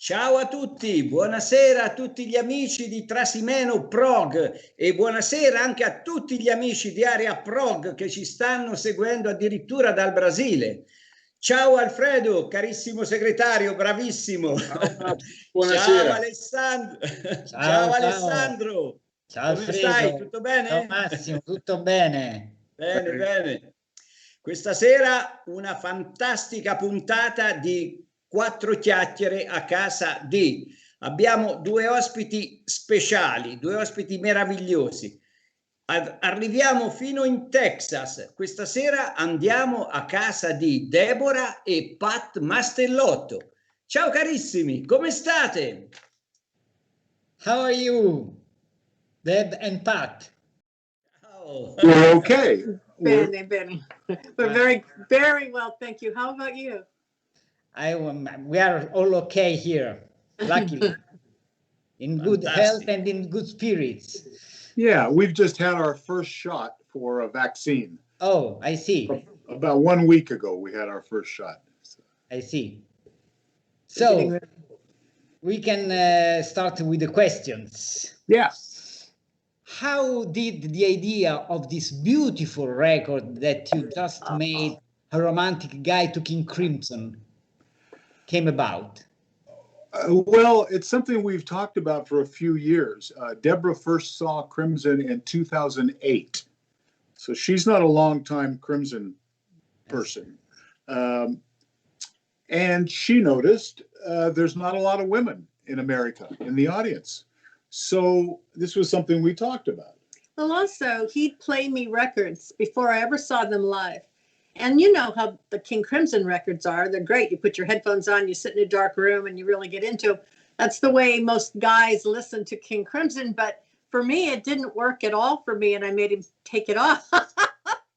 Ciao a tutti, buonasera a tutti gli amici di Trasimeno Prog e buonasera anche a tutti gli amici di Area Prog che ci stanno seguendo addirittura dal Brasile. Ciao Alfredo, carissimo segretario, bravissimo. Buonasera. Ciao Alessandro. Ciao Alessandro. Ciao Come stai? Alfredo. Tutto bene? Ciao Massimo, tutto bene? Bene, bene. Questa sera una fantastica puntata di Quattro chiacchiere a casa di. Abbiamo due ospiti speciali, due ospiti meravigliosi. Arriviamo fino in Texas. Questa sera andiamo a casa di Deborah e Pat Mastellotto. Ciao carissimi, come state? How are you, Deb and Pat? Ciao. We're okay. Bene, bene. We're very, very well, thank you. How about you? We are all okay here, luckily, in good health and in good spirits. Yeah, we've just had our first shot for a vaccine. Oh, I see. About 1 week ago, we had our first shot. I see. So we can start with the questions. Yeah. How did the idea of this beautiful record that you just made, A Romantic Guide to King Crimson, came about? Well, it's something we've talked about for a few years. Deborah first saw Crimson in 2008. So she's not a long-time Crimson person. And she noticed there's not a lot of women in America in the audience. So this was something we talked about. Well, also, he'd play me records before I ever saw them live. And you know how the King Crimson records are. They're great. You put your headphones on, you sit in a dark room, and you really get into them. That's the way most guys listen to King Crimson. But for me, it didn't work at all for me, and I made him take it off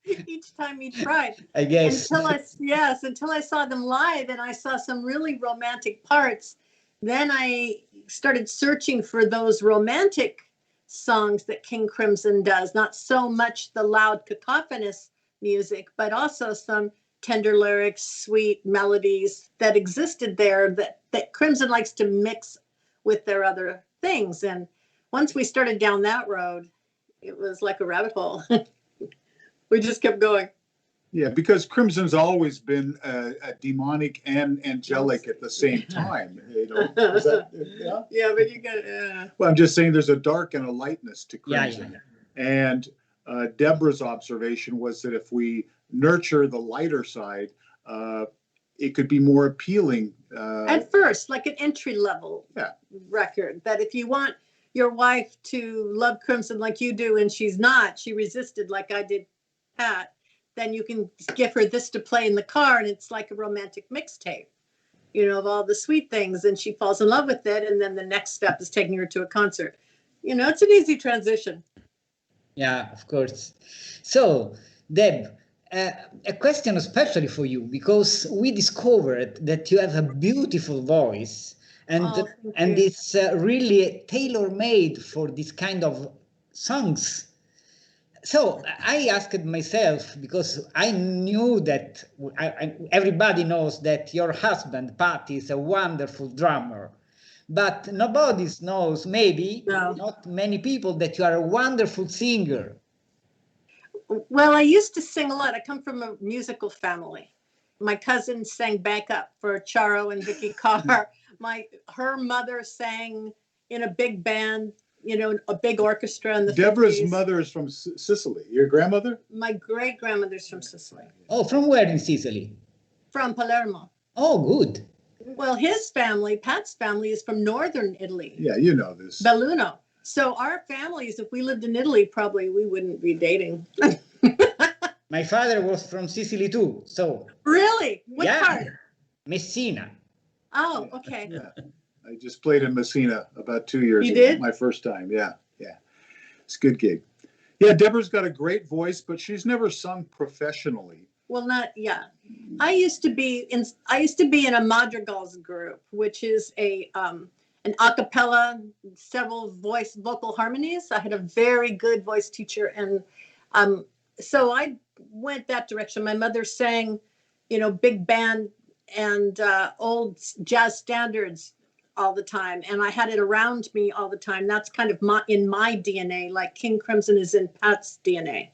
each time he tried. I guess. Until I saw them live, and I saw some really romantic parts. Then I started searching for those romantic songs that King Crimson does, not so much the loud cacophonous music, but also some tender lyrics, sweet melodies that existed there that Crimson likes to mix with their other things. And once we started down that road, it was like a rabbit hole. We just kept going. Yeah, because Crimson's always been demonic and angelic at the same time. You know, is that, yeah? Yeah, but you got. Well, I'm just saying there's a dark and a lightness to Crimson. Yeah. And Deborah's observation was that if we nurture the lighter side, it could be more appealing. At first, like an entry level record, that if you want your wife to love Crimson like you do and she's not, she resisted like I did Pat, then you can give her this to play in the car and it's like a romantic mixtape, you know, of all the sweet things, and she falls in love with it, and then the next step is taking her to a concert. You know, it's an easy transition. Yeah, of course. So, Deb, a question especially for you, because we discovered that you have a beautiful voice, and it's really tailor-made for this kind of songs. So I asked myself, because I knew that everybody knows that your husband, Pat, is a wonderful drummer. But nobody knows, maybe not many people, that you are a wonderful singer. Well, I used to sing a lot. I come from a musical family. My cousin sang backup for Charo and Vicky Carr. Her mother sang in a big band, you know, a big orchestra in the Deborah's 50s. mother is from Sicily. Your grandmother? My great-grandmother's from Sicily. Oh, from where in Sicily? From Palermo. Oh, good. Well, his family, Pat's family, is from northern Italy. Yeah, you know this. Belluno. So our families, if we lived in Italy, probably we wouldn't be dating. My father was from Sicily too, so. Really? What part? Messina. Oh, okay. Yeah. I just played in Messina about 2 years You ago. did? My first time. Yeah. It's a good gig. Yeah, Deborah's got a great voice, but she's never sung professionally. Well, I used to be in a madrigals group, which is an a cappella, several vocal harmonies. I had a very good voice teacher, and so I went that direction. My mother sang, you know, big band and old jazz standards all the time, and I had it around me all the time. That's kind of in my DNA, like King Crimson is in Pat's DNA.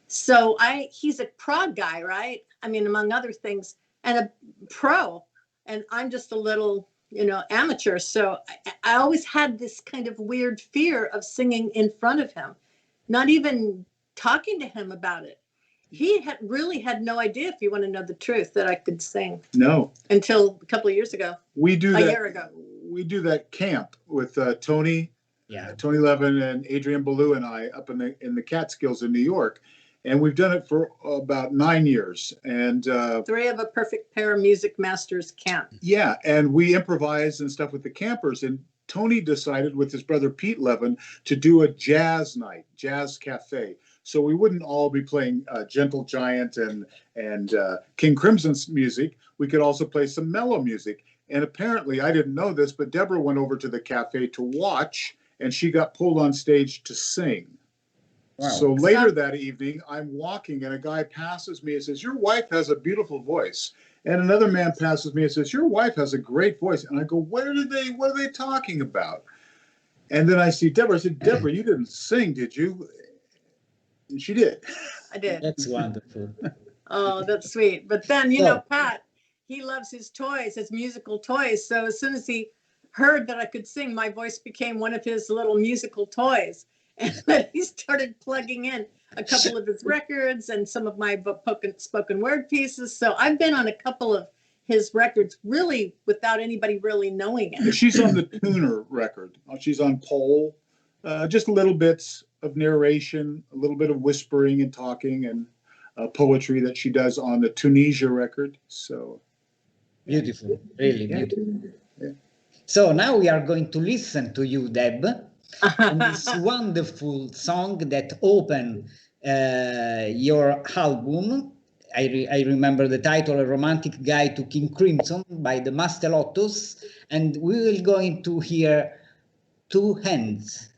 So he's a prog guy, right? I mean, among other things, and a pro, and I'm just a little, amateur. So I always had this kind of weird fear of singing in front of him, not even talking to him about it. He really had no idea, if you want to know the truth, that I could sing. No. Until a couple of years ago. A year ago. We do that camp with Tony Levin and Adrian Ballou and I up in the Catskills in New York. And we've done it for about 9 years. And 3 of a Perfect Pair Music Masters camp. Yeah, and we improvise and stuff with the campers. And Tony decided with his brother Pete Levin to do a jazz night, jazz cafe. So we wouldn't all be playing Gentle Giant and King Crimson's music. We could also play some mellow music. And apparently, I didn't know this, but Deborah went over to the cafe to watch, and she got pulled on stage to sing. Wow. So later that evening, I'm walking, and a guy passes me and says, "Your wife has a beautiful voice." And another man passes me and says, "Your wife has a great voice." And I go, what are they talking about? And then I see Deborah. I said, "Deborah, you didn't sing, did you?" And she did. I did. That's wonderful. Oh, that's sweet. But then, Pat, he loves his toys, his musical toys. So as soon as he heard that I could sing, my voice became one of his little musical toys. And he started plugging in a couple of his records and some of my spoken word pieces. So I've been on a couple of his records really without anybody really knowing it. She's on the Tuner record. She's on Pole. Just little bits of narration, a little bit of whispering and talking and poetry that she does on the Tunisia record. So beautiful, really beautiful. Yeah. So now we are going to listen to you, Deb, on this wonderful song that opened your album. I remember the title, A Romantic Guide to King Crimson by the Mastelottos, and we will going to hear Two Hands.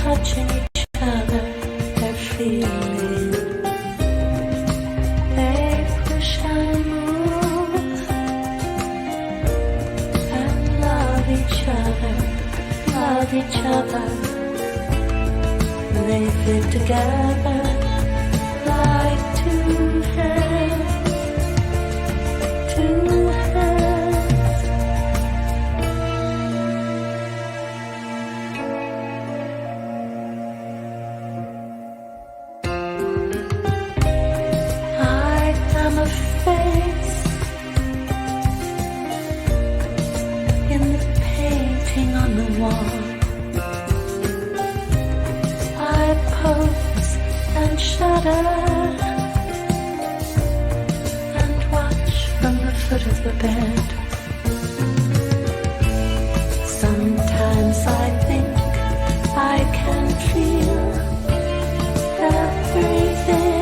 Touching each other, they're feeling. They push and move and love each other. They fit together like two hands, two hands. I pose and shudder and watch from the foot of the bed. Sometimes I think I can feel everything.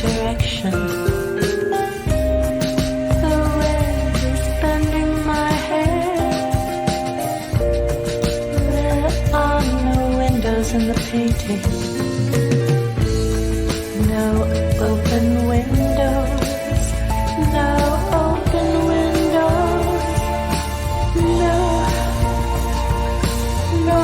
Direction. The wind is painting. No open windows, no open windows, no, no.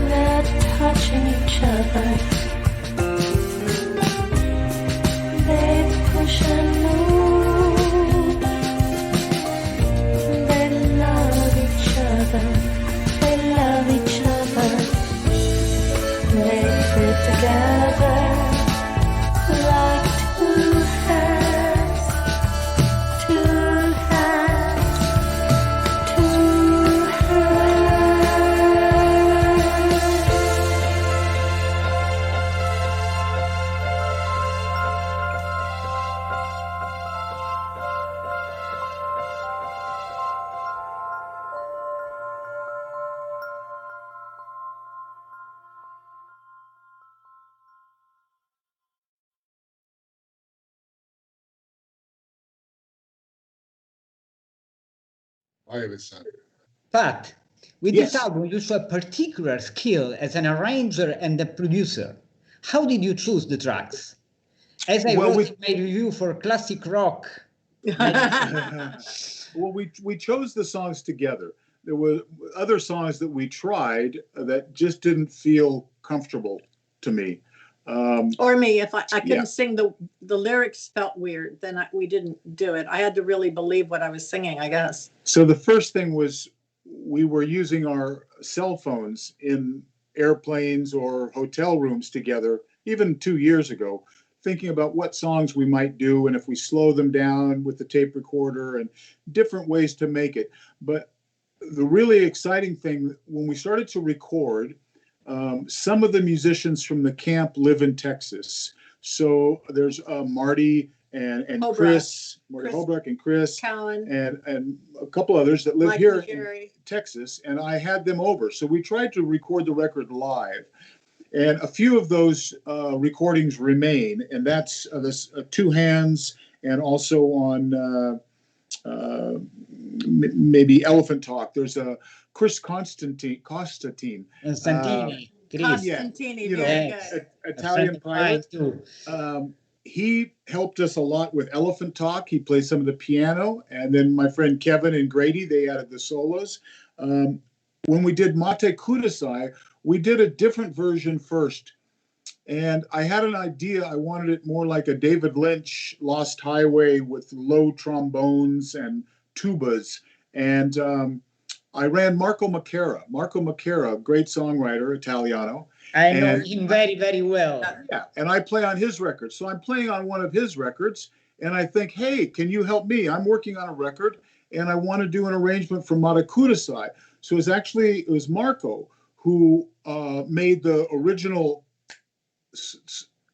They're touching each other. They push and move. They love each other. They love each other. They fit together like two hands. Two hands. I have a son. Pat, with Yes. this album, you show a particular skill as an arranger and a producer. How did you choose the tracks? As I Well, wrote in my review for Classic Rock, Well, we chose the songs together. There were other songs that we tried that just didn't feel comfortable to me. Or me, if I couldn't Yeah. sing the lyrics felt weird, then we didn't do it. I had to really believe what I was singing, I guess. So the first thing was we were using our cell phones in airplanes or hotel rooms together, even 2 years ago, thinking about what songs we might do and if we slow them down with the tape recorder and different ways to make it. But the really exciting thing, when we started to record, some of the musicians from the camp live in Texas. So there's Marty and Holbrook. Marty Chris. Holbrook and Chris Cowan, and a couple others that live Michael here in Jerry. Texas, and I had them over. So we tried to record the record live. And a few of those recordings remain, and that's this Two Hands and also on maybe Elephant Talk. There's a Chris Constantine. and Santini, Chris, Constantini, you know, very Yes. good. a Italian friend of mine pilot. too. He helped us a lot with Elephant Talk. He played some of the piano, and then my friend Kevin and Grady, they added the solos. When we did Mate Kudasai, we did a different version first. And I had an idea. I wanted it more like a David Lynch Lost Highway with low trombones and tubas. And I ran Marco Macchera. Marco Macchera, great songwriter, Italiano. I know And- him very, very well. Yeah, and I play on his record. So I'm playing on one of his records, and I think, hey, can you help me? I'm working on a record, and I want to do an arrangement for Mate Kudasai. So it was Marco who made the original.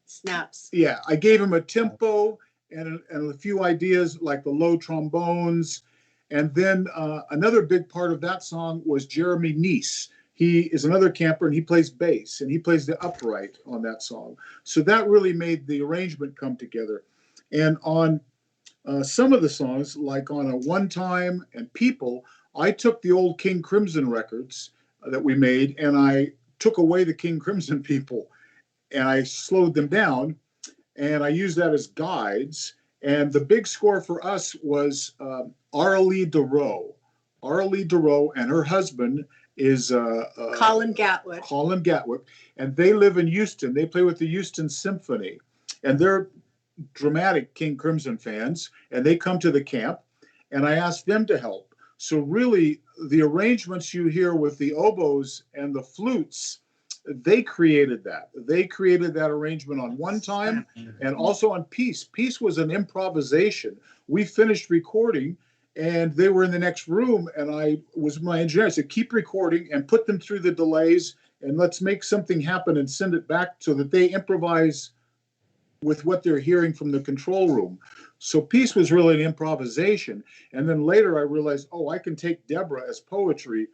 Snaps. Yeah, I gave him a tempo and a few ideas like the low trombones. And then another big part of that song was Jeremy Neese. He is another camper and he plays bass and he plays the upright on that song. So that really made the arrangement come together. And on some of the songs, like on a One Time and People, I took the old King Crimson records that we made and I took away the King Crimson people and I slowed them down and I used that as guides. And the big score for us was Arlie DeRoe. Arlie DeRoe and her husband is Colin Gatwood. Colin Gatwick, and they live in Houston. They play with the Houston Symphony, and they're dramatic King Crimson fans, and they come to the camp, and I asked them to help. So really, the arrangements you hear with the oboes and the flutes they created that. They created that arrangement on One Time and also on Peace. Peace was an improvisation. We finished recording and they were in the next room, and I was my engineer. I said, keep recording and put them through the delays, and let's make something happen and send it back so that they improvise with what they're hearing from the control room. So Peace was really an improvisation. And then later I realized, oh, I can take Deborah as poetry.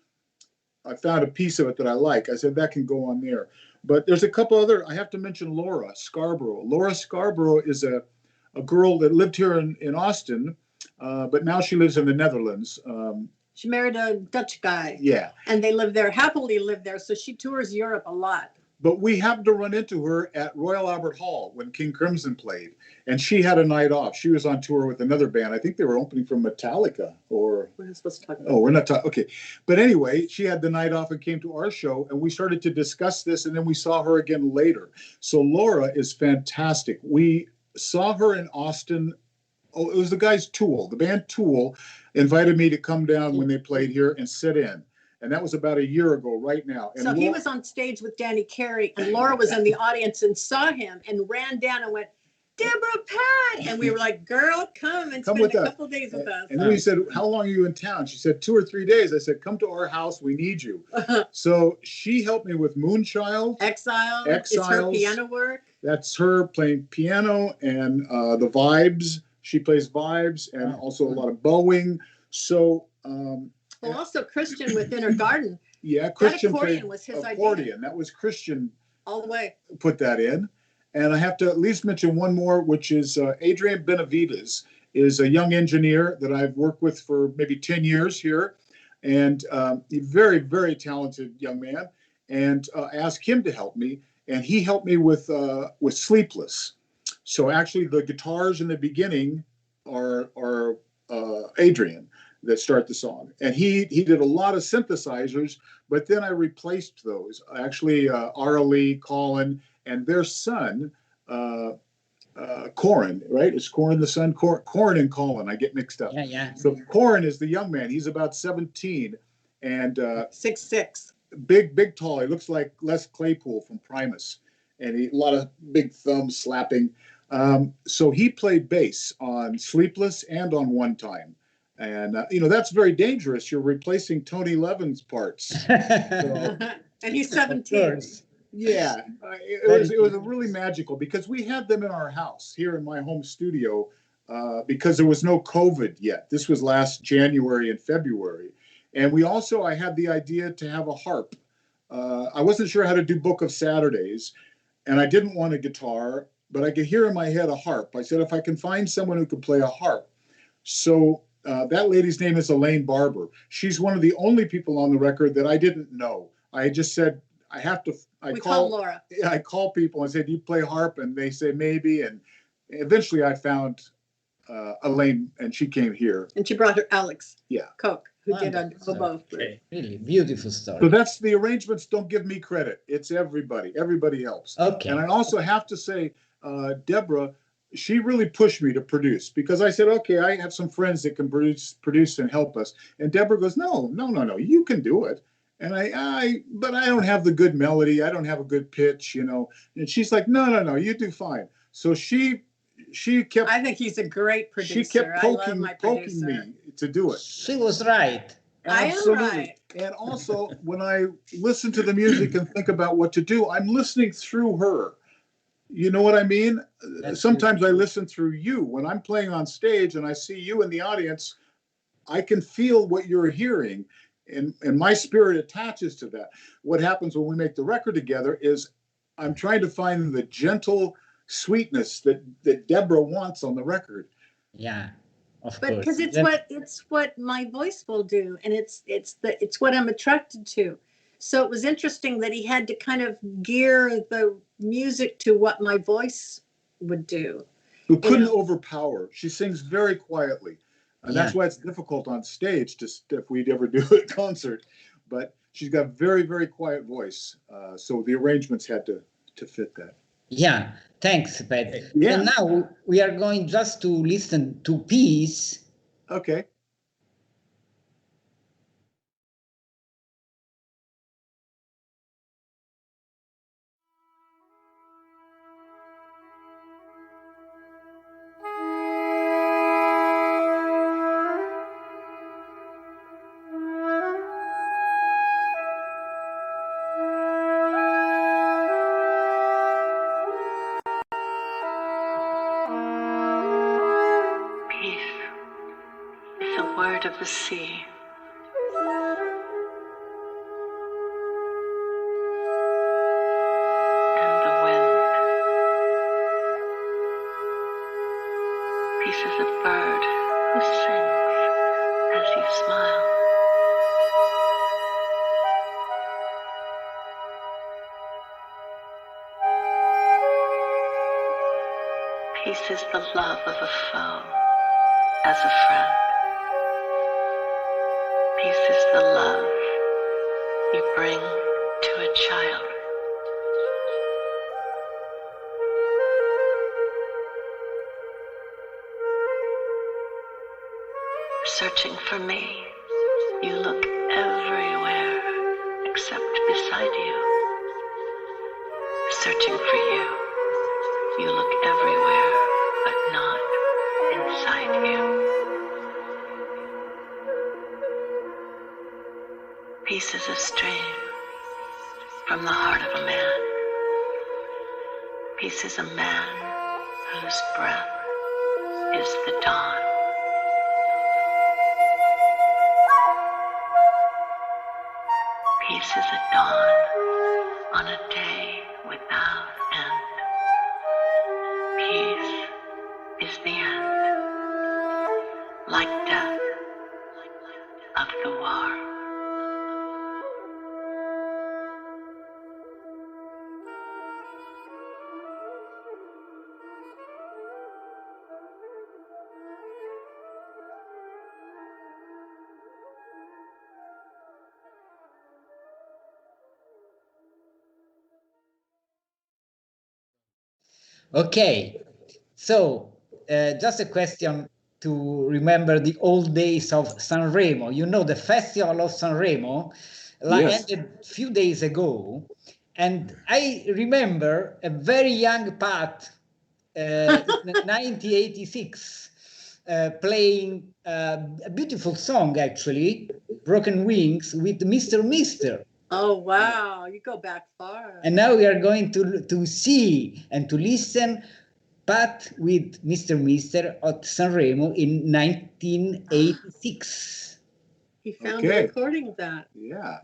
I found a piece of it that I like. I said, that can go on there. But there's a couple other, I have to mention Laura Scarborough. Laura Scarborough is a girl that lived here in Austin, but now she lives in the Netherlands. She married a Dutch guy. Yeah. And they happily live there. So she tours Europe a lot. But we happened to run into her at Royal Albert Hall when King Crimson played, and she had a night off. She was on tour with another band. I think they were opening for Metallica, or We're not supposed to talk about oh, we're not talking. Okay, but anyway, she had the night off and came to our show, and we started to discuss this, and then we saw her again later. So Laura is fantastic. We saw her in Austin. Oh, it was the guys Tool. The band Tool invited me to come down when they played here and sit in. And that was about a year ago right now. And So he was on stage with Danny Carey, and Laura was in the audience and saw him and ran down and went, Deborah Pat. And we were like, girl, come and Come spend with a us. couple days with us. And then we said, how long are you in town? She said, 2 or 3 days. I said, come to our house. We need you. So she helped me with Moonchild. Exile. It's her Exiles. piano work. That's her playing piano and the vibes. She plays vibes and also a lot of bowing. So, Well, also Christian with Inner Garden, yeah, that Christian accordion played was his idea accordion. That was Christian all the way. put that in. And I have to at least mention one more, which is Adrian Benavides is a young engineer that I've worked with for maybe 10 years here. And a very, very talented young man. And I asked him to help me. And he helped me with Sleepless. So actually the guitars in the beginning are Adrian that start the song. And he did a lot of synthesizers, but then I replaced those. Actually, Arlie, Colin, and their son, Corin, right? Is Corin the son? Corin and Colin, I get mixed up. Yeah. So Corin is the young man. He's about 17 and 6'6". big, tall. He looks like Les Claypool from Primus, and a lot of big thumbs slapping. So he played bass on Sleepless and on One Time. And, that's very dangerous. You're replacing Tony Levin's parts. So, And he's 17. yeah, it was really magical because we had them in our house here in my home studio because there was no COVID yet. This was last January and February. And I had the idea to have a harp. I wasn't sure how to do Book of Saturdays, and I didn't want a guitar, but I could hear in my head a harp. I said, if I can find someone who could play a harp. So that lady's name is Elaine Barber. She's one of the only people on the record that I didn't know. I just said, We call Laura. I call people and say, do you play harp? And they say, maybe. And eventually I found Elaine, and she came here. And she brought her Alex Koch, who did a Wonderful. both. Really beautiful story. So that's the arrangements. Don't give me credit. It's everybody. Everybody helps. Okay. And I also have to say, Deborah, she really pushed me to produce because I said, okay, I have some friends that can produce and help us. And Deborah goes, no, you can do it. And but I don't have the good melody. I don't have a good pitch, And she's like, no, you do fine. So she kept. I think he's a great producer. She kept I love poking my me producer. to do it. She was right. I am Absolutely. right. And also, when I listen to the music and think about what to do, I'm listening through her. You know what I mean? That's Sometimes I listen through you. When I'm playing on stage and I see you in the audience, I can feel what you're hearing, and my spirit attaches to that. What happens when we make the record together is I'm trying to find the gentle sweetness that Deborah wants on the record. Yeah, of But course. because it's what my voice will do, and it's what I'm attracted to. So it was interesting that he had to kind of gear the music to what my voice would do. Who couldn't overpower. She sings very quietly. And that's Yeah. why it's difficult on stage if we'd ever do a concert. But she's got a very, very quiet voice. So the arrangements had to fit that. Yeah, thanks, Pat. Yeah. And now we are going just to listen to Peace. Okay. word of the sea. And the wind. Pieces of bird who sings as you smile. Pieces the love of a foe as a friend. Pieces the love you bring to a child. Searching for me, you look everywhere except beside you. Searching for you, you look everywhere but not inside you. Pieces of stream from the heart of a man. Pieces a man whose breath is the dawn. Pieces at dawn on a day without end. Peace is the end, like death of the war. Okay, so just a question to remember the old days of Sanremo. You know, the festival of Sanremo Yes. ended a few days ago, and I remember a very young Pat, in 1986, playing a beautiful song, actually, Broken Wings, with Mr. Mister. Oh, wow. You go back far. And now we are going to see and to listen Pat with Mr. Mister at Sanremo in 1986. He found Okay. a recording of that. Yeah.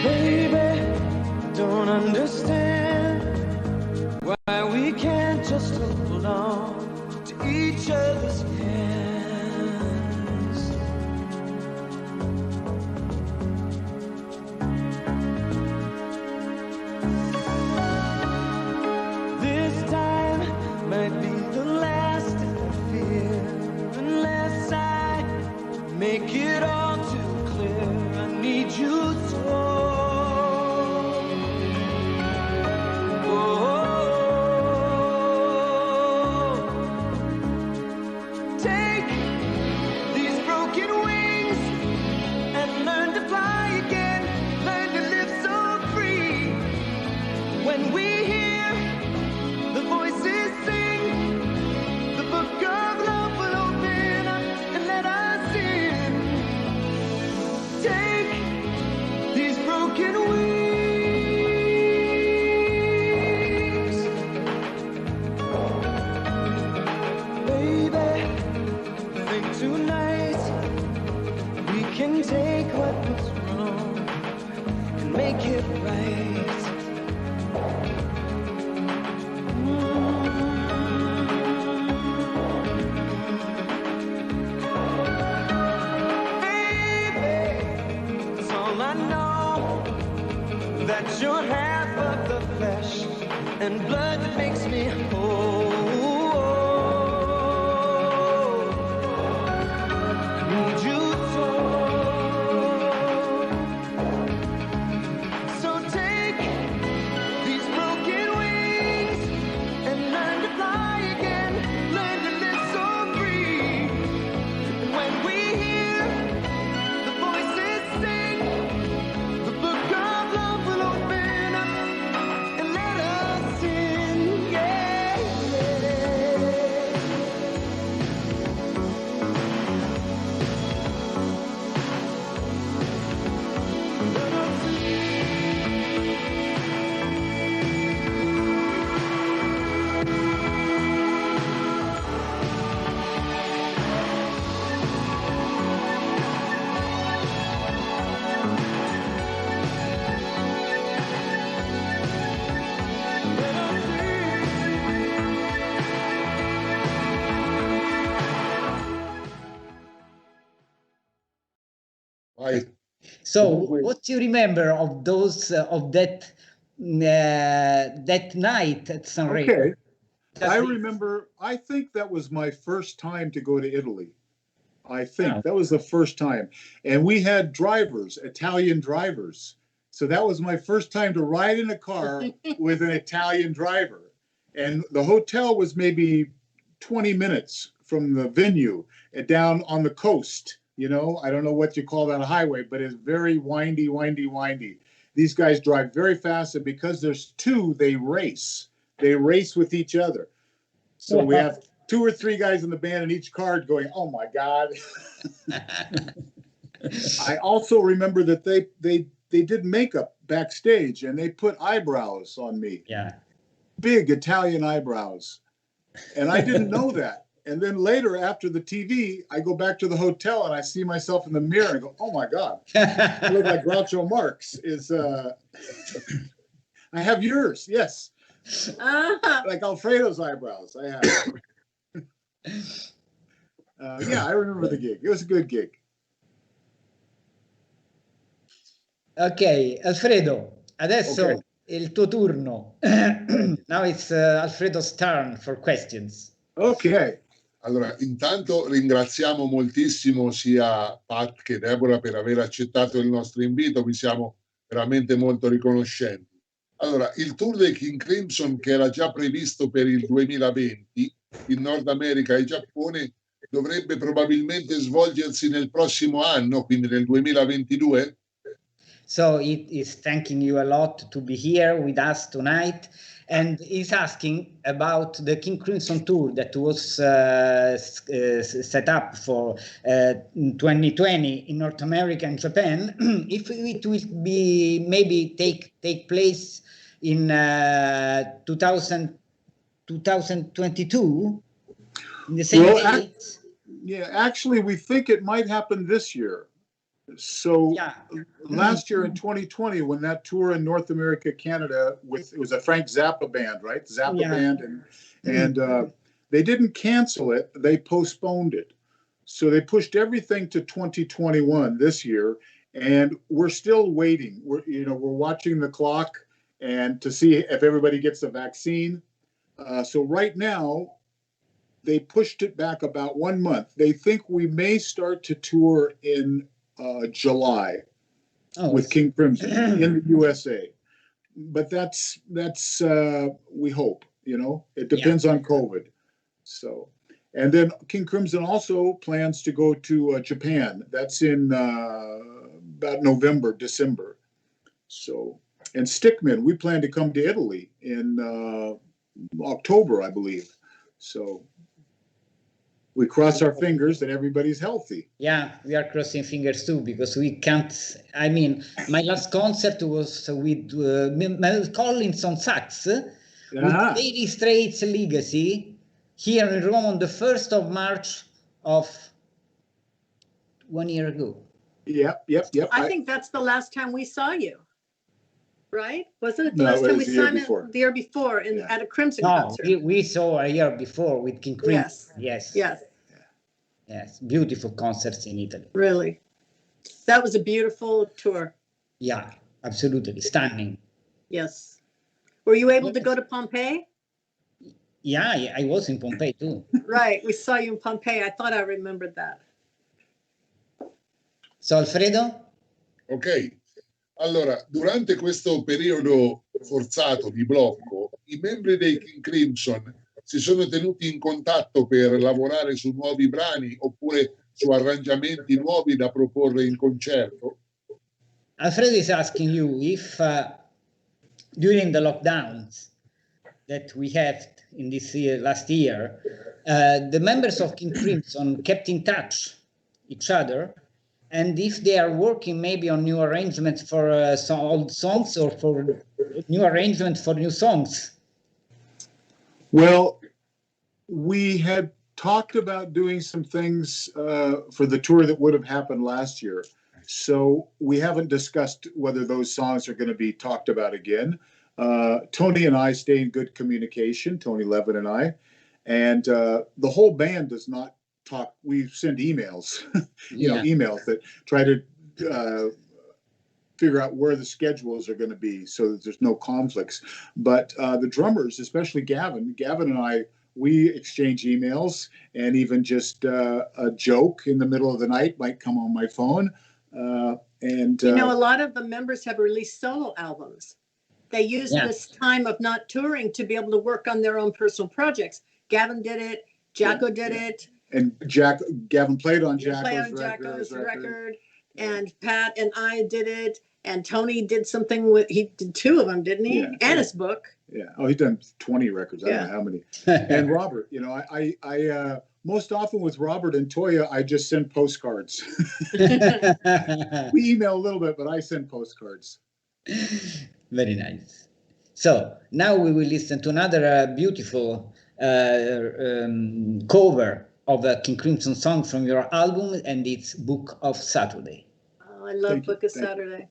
Baby, don't understand why we can't just hold on to each other's hands. This time might be the last if I fear, unless I make it all too clear. I need you so. Take these broken wings and learn to fly again. Learn to live so free. When we hear the voices sing, the book of love will open up and let us in. Take these broken wings, baby. Think tonight we can take what was wrong and make it right. Baby, that's all I know, that you're half of the flesh and blood that makes me whole. Need you so take these broken wings and learn to fly again. Learn to live so free. And when we hear the voices sing, the book of love will open up and let us in. Yeah. Vai. So, what do you remember of those of that that night at Sanremo? Okay. Just I the- remember, I think that was my first time to go to Italy. I think Wow. that was the first time. And we had drivers, Italian drivers. So that was my first time to ride in a car with an Italian driver. And the hotel was maybe 20 minutes from the venue down on the coast. You know, I don't know what you call that highway, but it's very windy, windy, windy. These guys drive very fast, and because there's two, they race. They race with each other. So we have 2 or 3 guys in the band in each car going, oh my God. I also remember that they did makeup backstage, and they put eyebrows on me, Yeah. big Italian eyebrows. And I didn't know that. And then later, after the TV, I go back to the hotel and I see myself in the mirror and go, oh my God, I look like Groucho Marx. I have yours, yes. Like Alfredo's eyebrows, I have. Yeah, I remember the gig. It was a good gig. Ok, Alfredo, adesso Ok. è il tuo turno. Now it's Alfredo's turn for questions. Ok. Allora, intanto ringraziamo moltissimo sia Pat che Deborah per aver accettato il nostro invito, vi siamo veramente molto riconoscenti. Allora, il tour dei King Crimson, che era già previsto per il 2020 in Nord America e Giappone, dovrebbe probabilmente svolgersi nel prossimo anno, quindi nel 2022. So he is thanking you a lot to be here with us tonight, and he's asking about the King Crimson tour that was set up for 2020 in North America and Japan. If it will be maybe take place in 2022 in the same Well, dates. Yeah, actually, we think it might happen this year. So Yeah. last year in 2020, when that tour in North America, Canada, it was a Frank Zappa band, right? Zappa Yeah. band, and they didn't cancel it; they postponed it. So they pushed everything to 2021 this year, and we're still waiting. We're watching the clock and to see if everybody gets the vaccine. So right now, they pushed it back about 1 month. They think we may start to tour in July with King Crimson in the USA, but that's we hope. It depends on COVID. So, and then King Crimson also plans to go to Japan. That's in about November, December. So, and Stickman, we plan to come to Italy in October, I believe. So we cross our fingers that everybody's healthy. Yeah, we are crossing fingers too, because we can't. I mean, my last concert was with Mel Collins on sax, with Davy Straits Legacy, here in Rome on the 1st of March of 1 year ago. Yep. I think that's the last time we saw you. Right? Wasn't it the No, last it time we was the saw year him before. the year before at a Crimson No, concert? we saw a year before with King Crimson. Yes. Yes, beautiful concerts in Italy. Really. That was a beautiful tour. Yeah, absolutely stunning. Yes. Were you able to go to Pompeii? Yeah, I was in Pompeii too. Right. We saw you in Pompeii. I thought I remembered that. So, Alfredo? Ok, allora, durante questo periodo forzato di blocco, i membri dei King Crimson si sono tenuti in contatto per lavorare su nuovi brani oppure su arrangiamenti nuovi da proporre in concerto? Alfredo is asking you if during the lockdowns that we had in this year, last year, the members of King Crimson kept in touch each other, and if they are working maybe on new arrangements for old songs or for new arrangements for new songs. Well, we had talked about doing some things for the tour that would have happened last year. So we haven't discussed whether those songs are going to be talked about again. Tony and I stay in good communication, Tony Levin and I, and the whole band does not talk. We send emails, emails that try to figure out where the schedules are going to be so that there's no conflicts. But the drummers, especially Gavin and I, we exchange emails, and even just a joke in the middle of the night might come on my phone. And a lot of the members have released solo albums. They use this time of not touring to be able to work on their own personal projects. Gavin did it. Jacko did it. And Gavin played on Jacko's record. And Pat and I did it. And Tony did something he did 2 of them, didn't he? Yeah, and his book. Yeah. Oh, he's done 20 records. I don't know how many. And Robert, I most often with Robert and Toya, I just send postcards. We email a little bit, but I send postcards. Very nice. So now we will listen to another beautiful cover of a King Crimson song from your album, and it's Book of Saturday. Oh, I love Book of Saturday.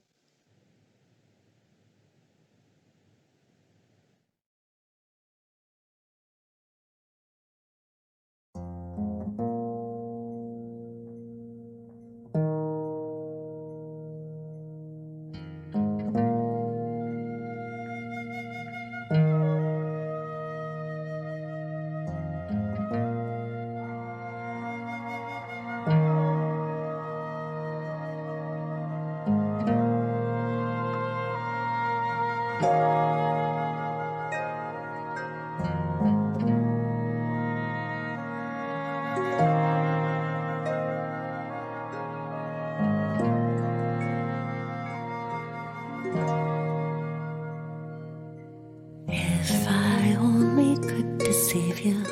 If I only could deceive you,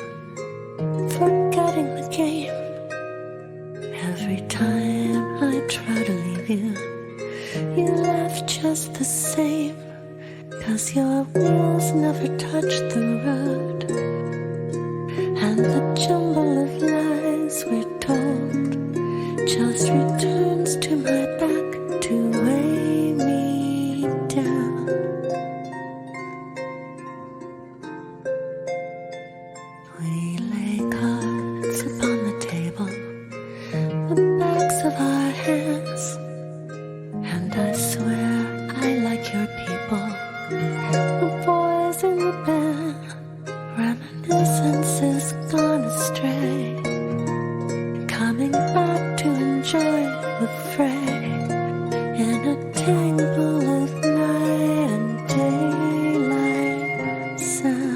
forgetting the game. Every time I try to leave you, you laugh just the same. 'Cause your wheels never touch the road, and the jumble of lies we're told just returns to my back to weigh me down. We lay cards upon the table, the backs of our hands, and I swear I like your people, the boys in the band. Reminiscence is gone astray, coming back to enjoy the fray in a tangle of night and daylight sound.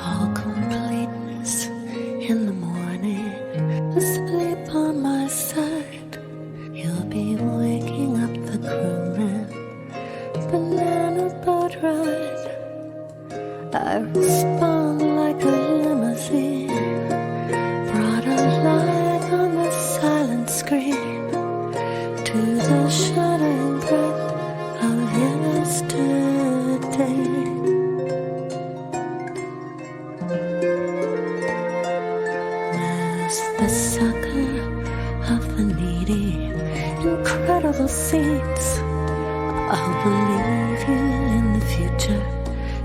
All completeness in the morning, asleep on my side. You'll be waking up the crewman, banana boat ride. I respond like a limousine, brought alive on the silent screen, to the shuddering breath of yesterday. The sucker of the needy, incredible scenes. I'll believe you in the future.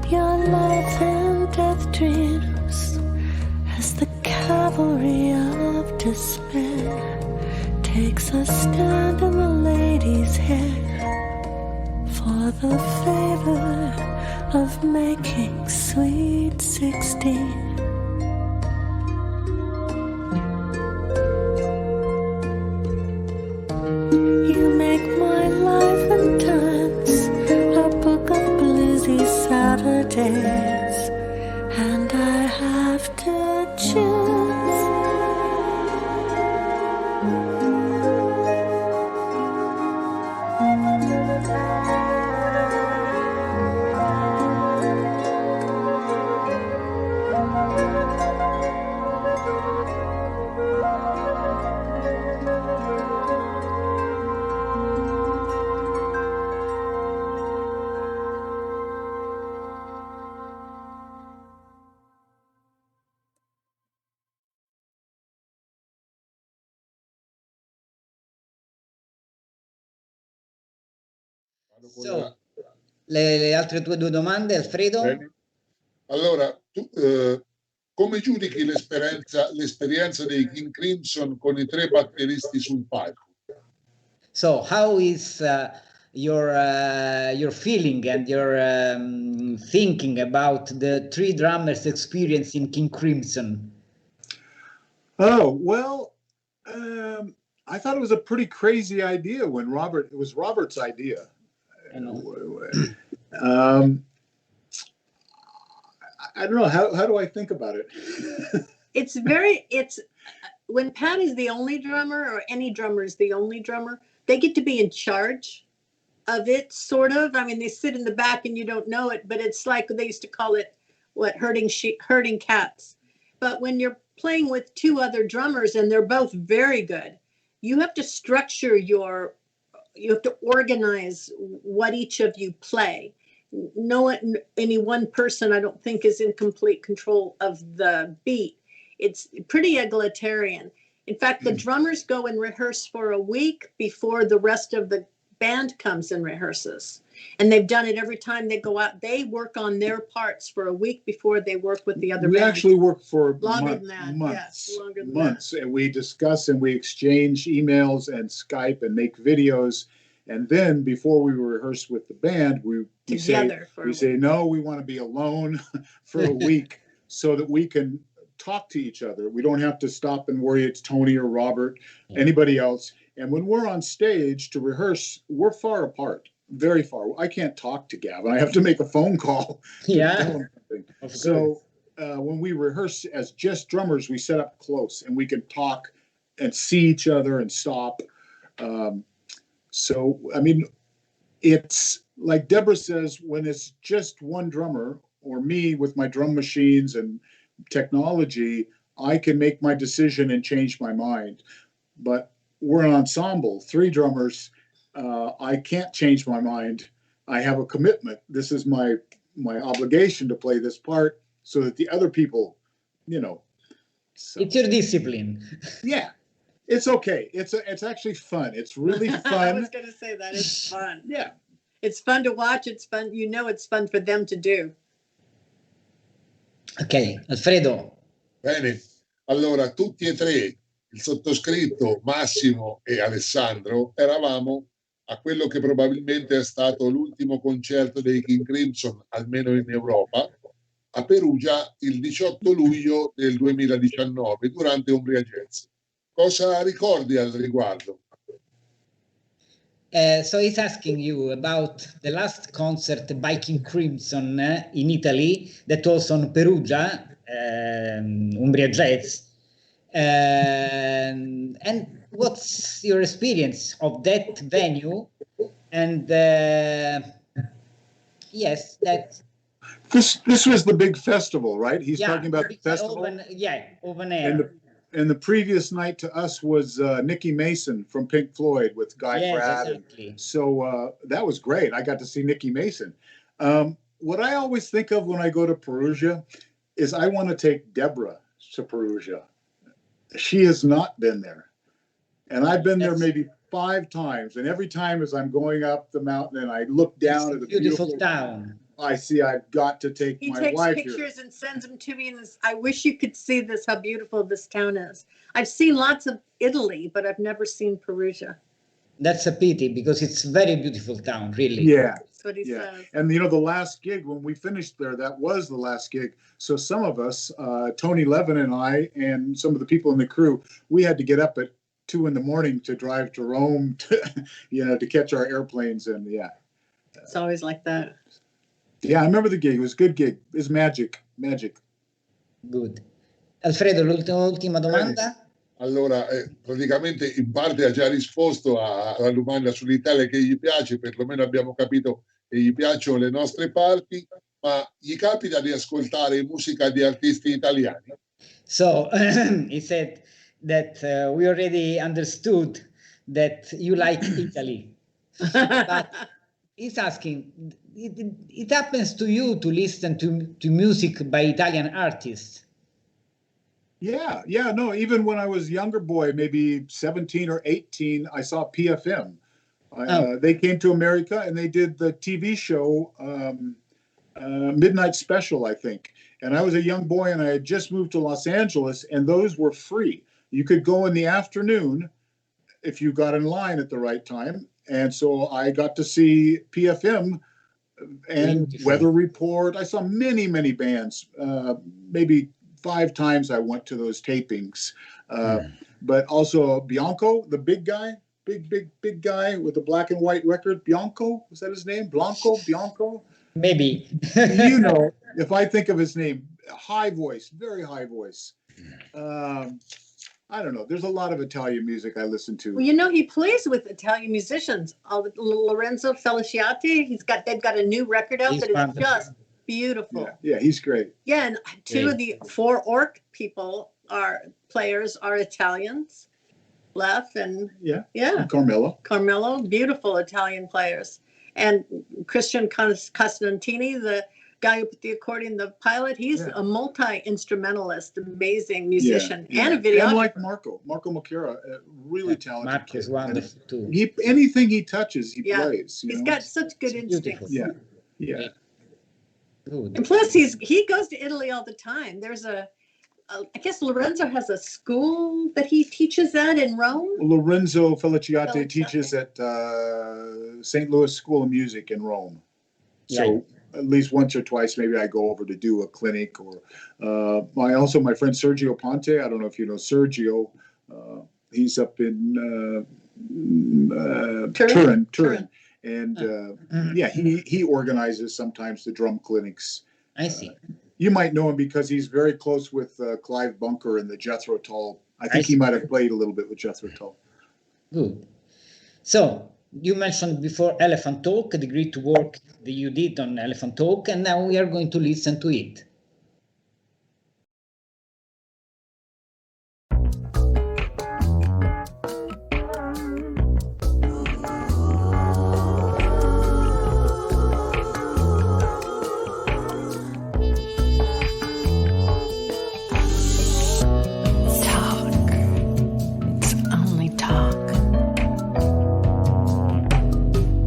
your life and death dreams as the cavalry of despair takes a stand in the lady's hair for the favor of making sweet 16. You make my life and times a book of bluesy Saturdays, and I have to choose. So, le altre tue due domande, Alfredo? Bene. Allora, tu, come giudichi l'esperienza dei King Crimson con i 3 batteristi sul palco? So, how is your feeling and your thinking about the 3 drummers experience in King Crimson? Oh, well, I thought it was a pretty crazy idea when it was Robert's idea. I know. I don't know. How do I think about it? It's when Pat is the only drummer, or any drummer is the only drummer, they get to be in charge of it, sort of. I mean, they sit in the back and you don't know it, but it's like they used to call it, herding cats. But when you're playing with 2 other drummers and they're both very good, you have to structure you have to organize what each of you play. Any one person, I don't think, is in complete control of the beat. It's pretty egalitarian. In fact, the drummers go and rehearse for a week before the rest of the band comes and rehearses. And they've done it every time they go out. They work on their parts for a week before they work with the other We band. actually work for Longer than that, months, yes, longer than months, and we discuss and we exchange emails and Skype and make videos. And then before we rehearse with the band, we say, no, we want to be alone for a week so that we can talk to each other. We don't have to stop and worry it's Tony or Robert, anybody else. And when we're on stage to rehearse, we're far apart, very far. I can't talk to Gavin. I have to make a phone call. Yeah. So when we rehearse as just drummers, we set up close and we can talk and see each other and stop. So, I mean, it's like Deborah says, when it's just one drummer or me with my drum machines and technology, I can make my decision and change my mind. But we're an ensemble, 3 drummers. I can't change my mind. I have a commitment. This is my obligation to play this part so that the other people, So, it's your discipline. Yeah. It's okay. It's actually fun. It's really fun. I was going to say that. It's fun. Yeah. It's fun to watch. It's fun. It's fun for them to do. Ok, Alfredo. Bene, allora tutti e 3, il sottoscritto, Massimo e Alessandro, eravamo a quello che probabilmente è stato l'ultimo concerto dei King Crimson, almeno in Europa, a Perugia il 18 luglio del 2019 durante Umbria Jazz. Cosa ricordi al riguardo? So he's asking you about the last concert by King Crimson in Italy that was on Perugia, Umbria Jazz. And what's your experience of that venue? And yes, that. This was the big festival, right? He's talking about the festival. Open air. And the previous night to us was Nicky Mason from Pink Floyd with Guy Pratt. Exactly. So that was great. I got to see Nicky Mason. What I always think of when I go to Perugia is I want to take Deborah to Perugia. She has not been there. And I've been there maybe 5 times. And every time as I'm going up the mountain and I look down at the beautiful town. I see. I've got to take He my takes wife pictures and sends them to me, and I wish you could see this, how beautiful this town is. I've seen lots of Italy, but I've never seen Perugia. That's a pity because it's a very beautiful town, really. here. Yeah. That's what he Yeah. says. And the last gig when we finished there, that was the last gig. So some of us, Tony Levin and I, and some of the people in the crew, we had to get up at 2 a.m. to drive to Rome, to catch our airplanes. And yeah. It's always like that. Yeah, I remember the gig. It was a good gig. It was magic. Good. Alfredo, l'ultima domanda? Allora, praticamente in parte ha già risposto alla domanda sull'Italia che gli piace, perlomeno abbiamo capito che gli piacciono le nostre parti, ma gli capita di ascoltare musica di artisti italiani? So he said that we already understood that you like Italy. But he's asking, it happens to you to listen to music by Italian artists? Yeah. No, even when I was a younger boy, maybe 17 or 18, I saw PFM. They came to America and they did the TV show Midnight Special, I think. And I was a young boy and I had just moved to Los Angeles, and those were free. You could go in the afternoon if you got in line at the right time. And so I got to see PFM and Beautiful. Weather Report. I saw many, many bands. Maybe 5 times I went to those tapings. But also Bianco, the big guy, big guy with the black and white record. Bianco, was that his name? Bianco? Maybe. If I think of his name, high voice, very high voice. I don't know. There's a lot of Italian music I listen to. Well, he plays with Italian musicians. Lorenzo Feliciati, they've got a new record out He's that is wonderful. just beautiful. Yeah, he's great. Yeah, and 2 of the 4 Orc players are Italians. Lef and Carmelo, beautiful Italian players. And Christian Costantini, the guy who put the accordion, the pilot, he's a multi-instrumentalist, amazing musician, and a videographer. And like Marco Macchera, a really talented Marco is kid. wonderful too. Anything he touches, he plays. He's got such good instincts. Yeah. Good. And plus, he goes to Italy all the time. There's I guess Lorenzo has a school that he teaches at in Rome. Lorenzo Feliciati teaches at St. Louis School of Music in Rome. So at least once or twice, maybe I go over to do a clinic. Or my friend Sergio Ponte. I don't know if you know Sergio. He's up in Turin. And he organizes sometimes the drum clinics. I see. You might know him because he's very close with Clive Bunker and the Jethro Tull. I think he might have played a little bit with Jethro Tull. Good. So you mentioned before Elephant Talk, the great work that you did on Elephant Talk, and now we are going to listen to it.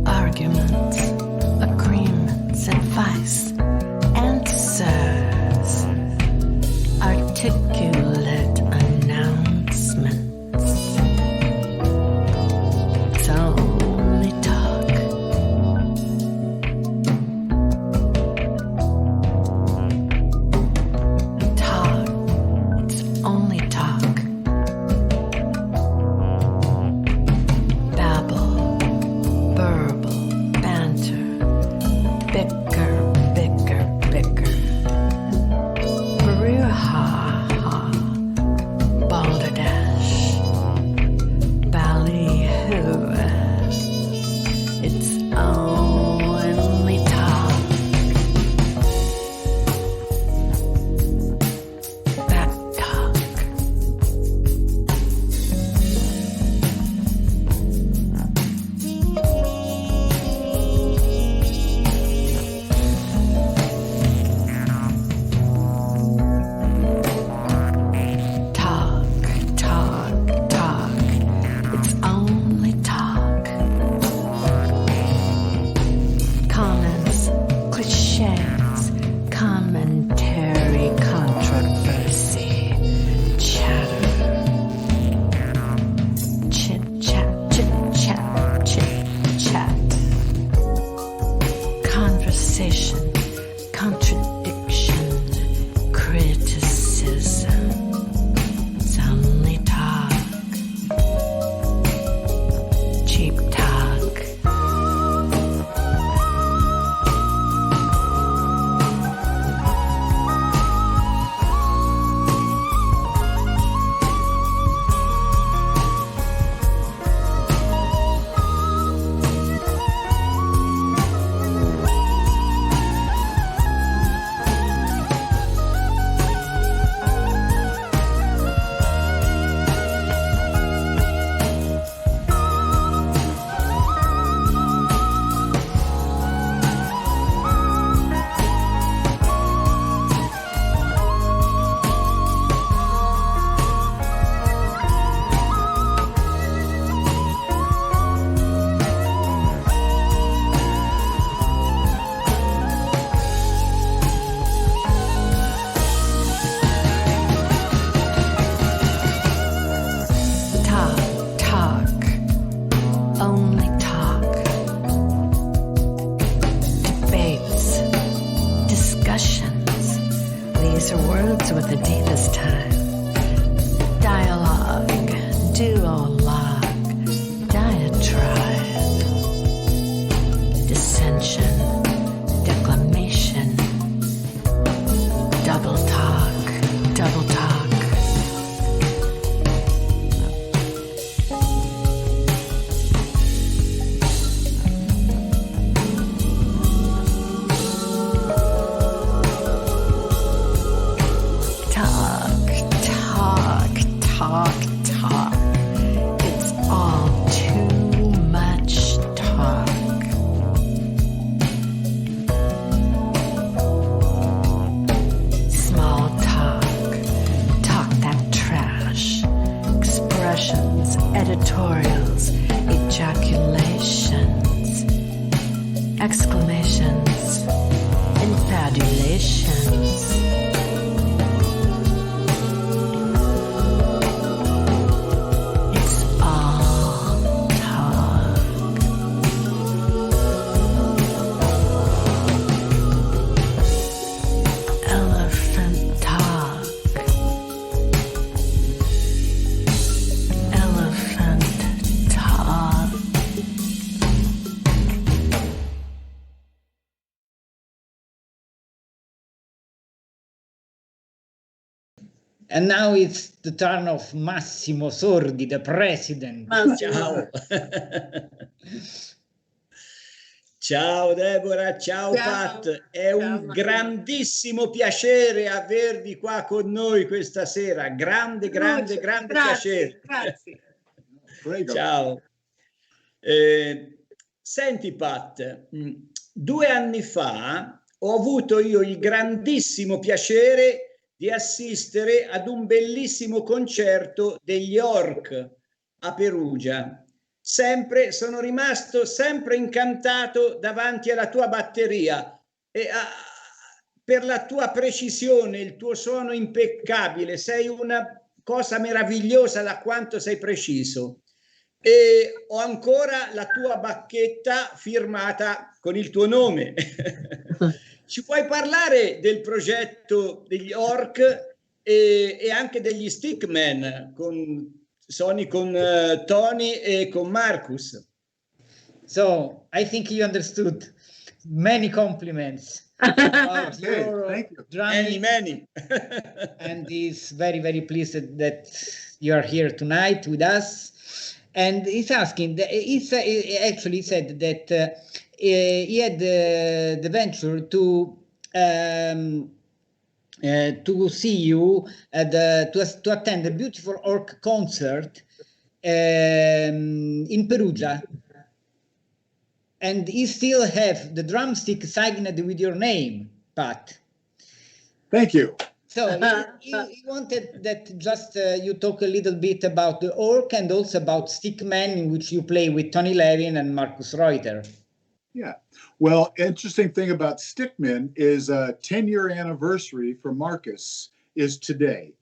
Arguments, agreements, advice, and serve. only talk. Debates, discussions, these are words with the deepest time. Dialogue, duologue, diatribe, dissension, declamation, double talk, double talk. Talk, talk, talk, talk. It's all too much talk. Small talk, talk that trash. Expressions, editorials, ejaculations, exclamations, infabulations. It's all talk. Elephant talk. Elephant talk. And now it's the turn of Massimo Sordi, the president. Ciao. Ciao Deborah, ciao, Ciao. Pat. È Ciao, un Massimo. grandissimo piacere avervi qua con noi questa sera. Grande, grande, grande piacere. Grazie. Prego. Ciao. Senti Pat, 2 anni fa ho avuto io il grandissimo piacere di assistere ad un bellissimo concerto degli Ork a Perugia. Sono rimasto sempre incantato davanti alla tua batteria e per la tua precisione, il tuo suono impeccabile, sei una cosa meravigliosa da quanto sei preciso. E ho ancora la tua bacchetta firmata con il tuo nome. Ci puoi parlare del progetto degli Ork e anche degli Stickman con Tony e con Marcus? So I think you understood. Many compliments. about Okay, your thank you. drumming, Many. and is very, very pleased that you are here tonight with us. And he's asking, he actually said that he had the venture to see you to attend a beautiful Ork concert in Perugia. And he still have the drumstick signed with your name, Pat. Thank you. So he wanted that just you talk a little bit about the Ork and also about Stickman, in which you play with Tony Levin and Marcus Reuter. Yeah. Well, interesting thing about Stickman is 10-year anniversary for Marcus is today.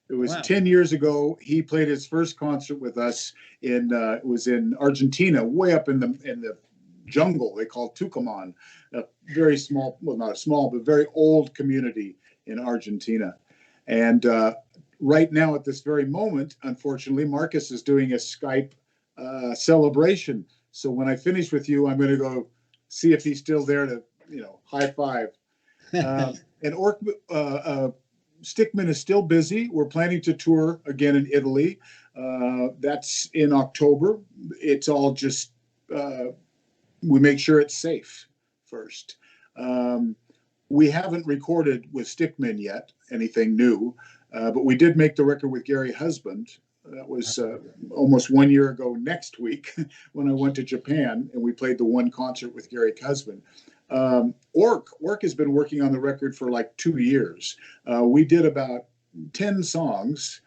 It was Wow. 10 years ago. He played his first concert with us it was in Argentina, way up in the jungle they call Tucumán, a very small, well, not a small, but very old community in Argentina. And right now at this very moment, unfortunately, Marcus is doing a Skype celebration. So when I finish with you, I'm going to go see if he's still there to, high five. And Ork, Stickman is still busy. We're planning to tour again in Italy. That's in October. It's all just, we make sure it's safe first. We haven't recorded with Stickman yet, anything new, but we did make the record with Gary Husband. That was almost 1 year ago next week when I went to Japan and we played the one concert with Gary Husband. Ork has been working on the record for like 2 years. We did about 10 songs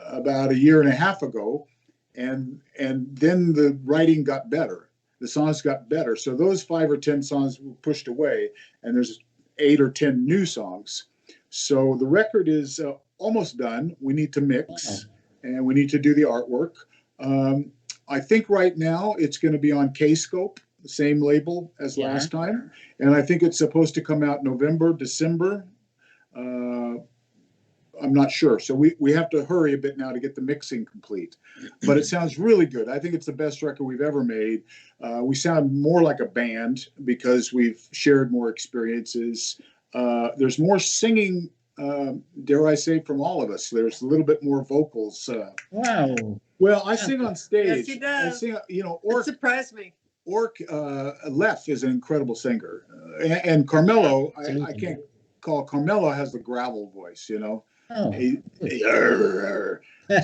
about a year and a half ago, and then the writing got better. The songs got better. So those 5 or 10 songs were pushed away, and there's 8 or 10 new songs. So the record is almost done. We need to mix, and we need to do the artwork. I think right now it's going to be on K-Scope, the same label as Yeah. last time. And I think it's supposed to come out November, December. I'm not sure. So we have to hurry a bit now to get the mixing complete. But it sounds really good. I think it's the best record we've ever made. We sound more like a band because we've shared more experiences. There's more singing, dare I say, from all of us. There's a little bit more vocals. Wow. Well, I sing on stage. Yes, he does. I sing, you know, That Ork surprised me. Lef is an incredible singer. And Carmelo, I Absolutely. can't call, Carmelo has the gravel voice, you know. Oh.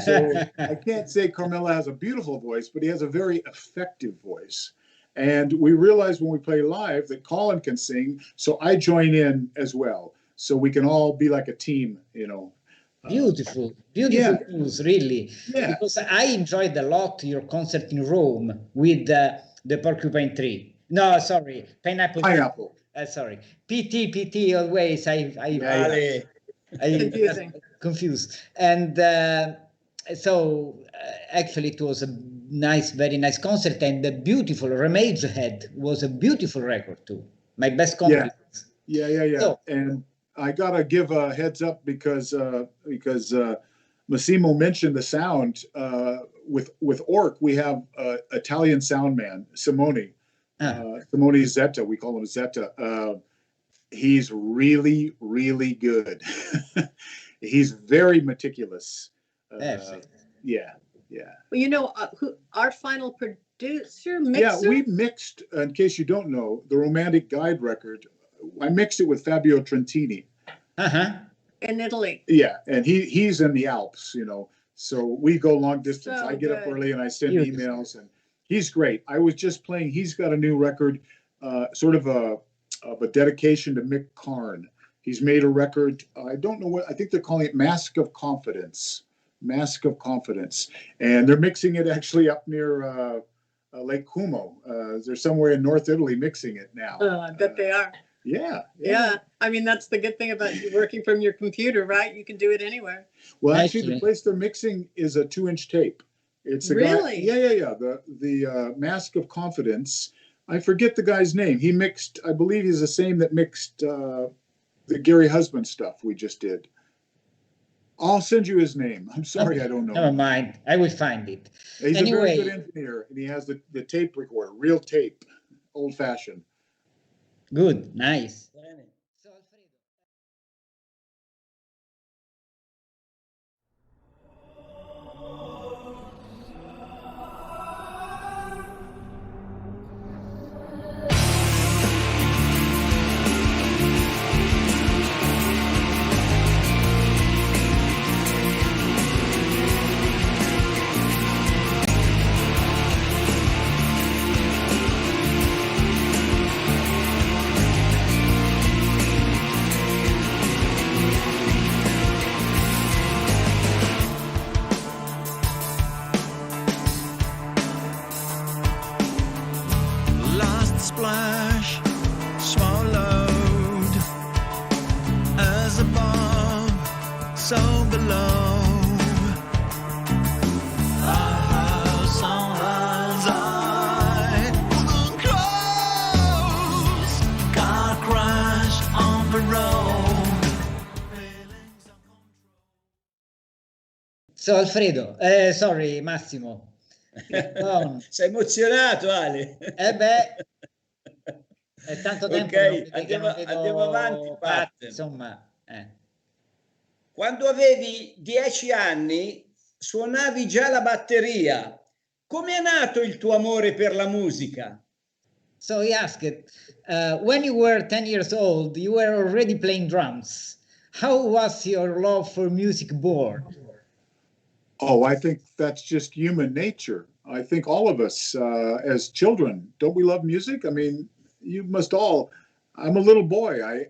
So I can't say Carmelo has a beautiful voice, but he has a very effective voice. And we realize when we play live that Colin can sing, so I join in as well. So we can all be like a team, you know. Beautiful Yeah. news, really. Yeah. Because I enjoyed a lot your concert in Rome with the porcupine tree. No, sorry, pineapple. Pineapple. Sorry, PT always. Ale, Confusing. Confused. And so actually it was a nice, very nice concert, and the beautiful Remage Head was a beautiful record too. My best compliments. Yeah. So- And I gotta give a heads up because Massimo mentioned the sound. With Ork, we have Italian sound man, Simone. Simone Zetta, we call him Zetta. He's really, really good. He's very meticulous. Perfect. Yeah. Well, you know, our final producer, Yeah, mixer. we mixed, in case you don't know, the Romantic Guide record. I mixed it with Fabio Trentini. Uh-huh. in Italy. Yeah, and he's in the Alps, you know, so we go long distance. So I get up good. early and I send Beautiful. emails, and he's great. I was just playing. He's got a new record, sort of a dedication to Mick Karn. He's made a record. I don't know what I think they're calling it. Mask of Confidence. Mask of Confidence, and they're mixing it actually up near Lake Como. They're somewhere in North Italy mixing it now. I bet they are. Yeah. Yeah. I mean, that's the good thing about you working from your computer, right? You can do it anywhere. Well, actually, Actually. the place they're mixing is a 2-inch tape. It's a Really? guy. Yeah. The Mask of Confidence. I forget the guy's name. He mixed. I believe he's the same that mixed the Gary Husband stuff we just did. I'll send you his name. I'm sorry, I don't know. Never mind. I will find it. He's a Anyway. very good engineer, and he has the tape recorder, real tape, old fashioned. Good. Nice. So, Alfredo. Last splash swallowed, as above, so below. A house on the side, close, car crash on the road. Feelings of control. So, Alfredo, sorry, Massimo. No, Sei emozionato, Ale? beh, è tanto tempo Ok, che non vedo andiamo avanti, Pat. insomma, Quando avevi 10 anni suonavi già la batteria. Come è nato il tuo amore per la musica? So he asked, when you were 10 years old, you were already playing drums. How was your love for music born? Oh, I think that's just human nature. I think all of us, as children, don't we love music? I mean, you must all. I'm a little boy. I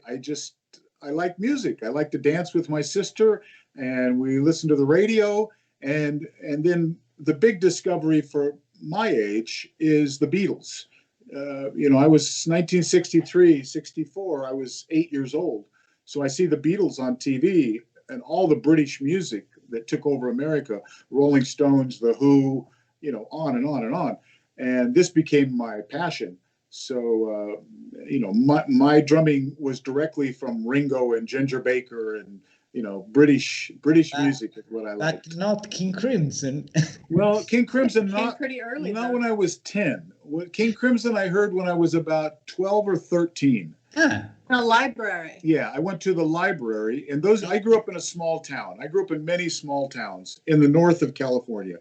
like music. I like to dance with my sister, and we listen to the radio. And then the big discovery for my age is the Beatles. I was 1963, 64. I was 8 years old. So I see the Beatles on TV and all the British music that took over America, Rolling Stones, The Who, on and on and on. And this became my passion. So, my drumming was directly from Ringo and Ginger Baker and, British music is what I liked. But not King Crimson. Well, King Crimson, Came pretty early. not though. when I was 10. King Crimson I heard when I was about 12 or 13. Ah, A library. Yeah, I went to the library, and I grew up in a small town. I grew up in many small towns in the north of California.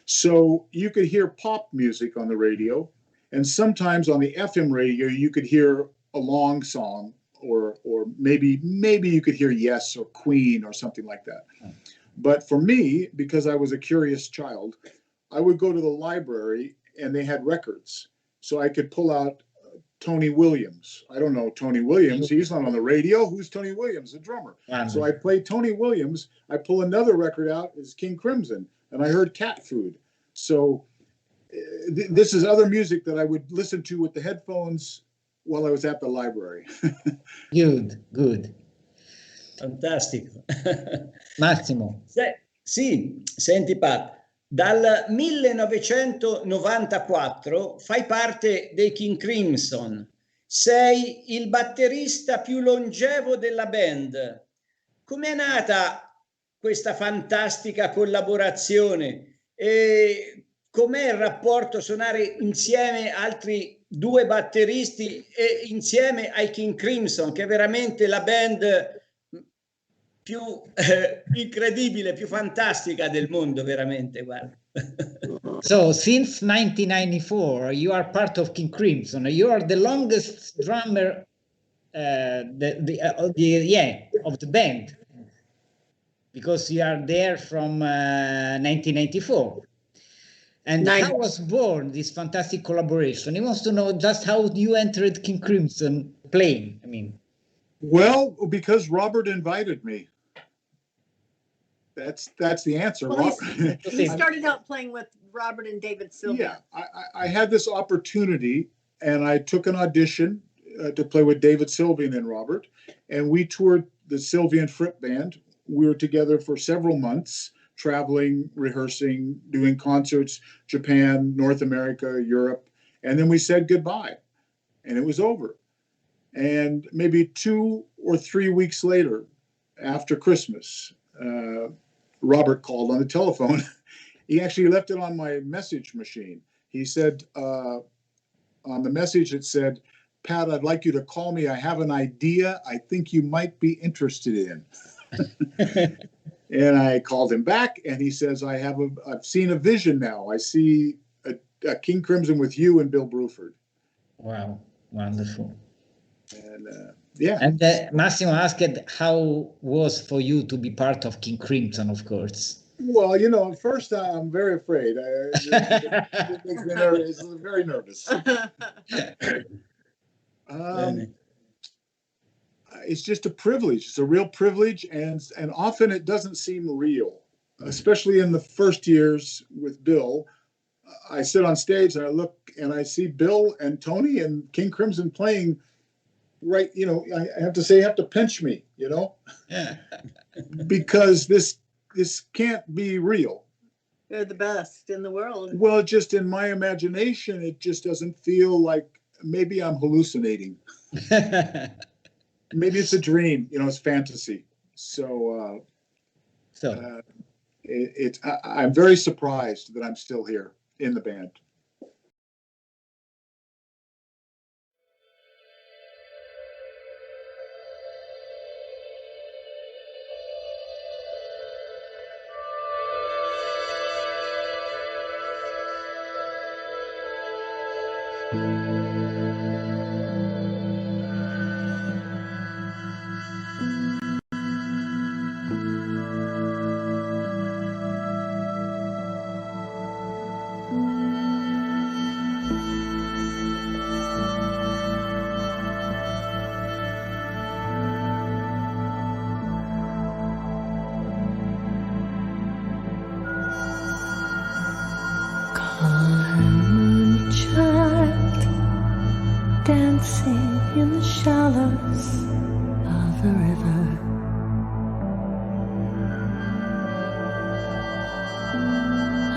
So you could hear pop music on the radio, and sometimes on the FM radio you could hear a long song, or maybe you could hear Yes or Queen or something like that. But for me, because I was a curious child, I would go to the library and they had records. So I could pull out Tony Williams. I don't know Tony Williams. He's not on the radio. Who's Tony Williams? The drummer. So I played Tony Williams. I pull another record out, is King Crimson, and I heard Cat Food. So this is other music that I would listen to with the headphones while I was at the library. good. Fantastico. Massimo. Sì, senti Pat, dal 1994 fai parte dei King Crimson, sei il batterista più longevo della band. Com'è nata questa fantastica collaborazione e com'è il rapporto suonare insieme altri due batteristi e insieme ai King Crimson, che è veramente la band più incredibile, più fantastica del mondo, veramente, guarda. So since 1994, you are part of King Crimson. You are the longest drummer, of the band, because you are there from 1994. And how was born this fantastic collaboration? He wants to know just how you entered King Crimson playing. I mean, Well, because Robert invited me. That's the answer. Well, he started out playing with Robert and David Sylvian. Yeah, I had this opportunity, and I took an audition to play with David Sylvian and Robert, and we toured the Sylvian Fripp Band. We were together for several months, traveling, rehearsing, doing concerts, Japan, North America, Europe, and then we said goodbye, and it was over. And maybe 2 or 3 weeks later, after Christmas, Robert called on the telephone. He actually left it on my message machine. He said, on the message, it said, "Pat, I'd like you to call me. I have an idea I think you might be interested in." And I called him back, and he says, I've seen a vision now. I see a King Crimson with you and Bill Bruford. wow, wonderful. And yeah. And Massimo asked how was for you to be part of King Crimson, of course. Well, at first I'm very afraid. It makes me nervous. I'm very nervous. It's just a privilege. It's a real privilege, and often it doesn't seem real, especially in the first years with Bill. I sit on stage and I look and I see Bill and Tony and King Crimson playing. Right, I have to say, you have to pinch me, because this can't be real. They're the best in the world. Well, just in my imagination, it just doesn't feel like, maybe I'm hallucinating. Maybe it's a dream, it's fantasy. So, I'm very surprised that I'm still here in the band. Dancing in the shallows of the river,